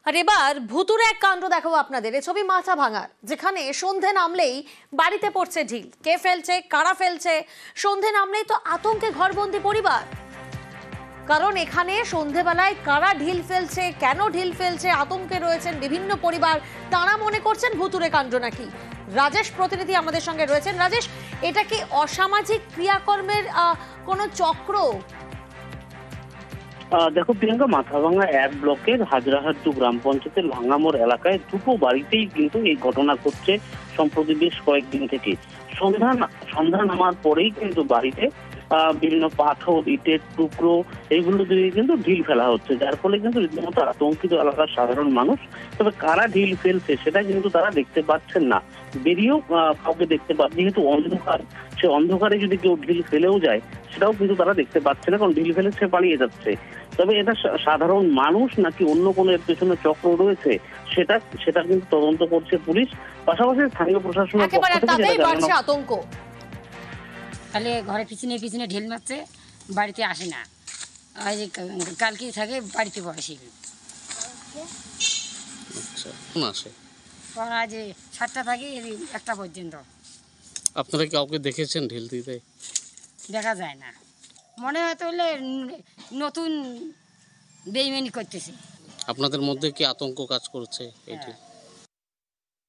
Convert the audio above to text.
আর এবার ভুতুরে এক কাণ্ড দেখাবো আপনাদের। এই ছবি মাথা ভাঙার, যেখানে সন্ধে নামলেই বাড়িতে পড়ছে ঢিল। কে ফেলছে, কারা ফেলছে, সন্ধে নামলেই তো আতঙ্কে ঘরবন্দি পরিবার। কারণ এখানে সন্ধেবেলায় কারা ঢিল ফেলছে, কেন ঢিল ফেলছে, আতঙ্কে রয়েছেন বিভিন্ন পরিবার। তারা মনে করছেন ভুতুরে কাণ্ড নাকি। রাজেশ প্রতিনিধি আমাদের সঙ্গে রয়েছেন। রাজেশ, এটা কি অসামাজিক ক্রিয়াকর্মের কোনো চক্র? দেখো প্রিয়াঙ্কা, মাথাভাঙা ১ ব্লকের হাজরাহাট্টু গ্রাম পঞ্চায়েতের ভাঙ্গামোড় এলাকায় দুটো বাড়িতেই কিন্তু এই ঘটনা ঘটছে সম্প্রতি বেশ কয়েকদিন থেকে। সন্ধ্যা নামার পরেই কিন্তু বাড়িতে বিভিন্ন পাথর, ইটের টুকরো এইগুলো দিয়ে কিন্তু ঢিল ফেলা হচ্ছে, যার ফলে কিন্তু রীতিমতো আতঙ্কিত এলাকার সাধারণ মানুষ। তবে কারা ঢিল ফেলছে সেটা কিন্তু তারা দেখতে পাচ্ছেন না, বেরিয়েও কাউকে দেখতে পাচ্ছে, যেহেতু অন্ধকার। সে অন্ধকারে যদি কেউ ঢিল ফেলেও যায় সেটাও কিন্তু তারা দেখতে পাচ্ছে না, কারণ ঢিল ফেলে সে পালিয়ে যাচ্ছে। তবে এটা সাধারণ মানুষ নাকি অন্য কোনো এর পেছনে চক্র রয়েছে সেটা কিন্তু তদন্ত করছে পুলিশ। পাশাপাশি স্থানীয় প্রশাসনের পক্ষ থেকে আতঙ্ক। তাহলে ঘরে পিছনে পিছনে ঢিল মারছে, বাড়িতে আসে না। কালকে থাকে বাড়িতে বসে। আজ 7টা থাকে 1টা পর্যন্ত। আপনারা কাউকে দেখেছেন ঢিল দিতে? দেখা যায় না, মনে হয় তাহলে নতুন বেইমানি করতেছে। আপনাদের মধ্যে কি আতঙ্ক কাজ করছে? হ্যাঁ।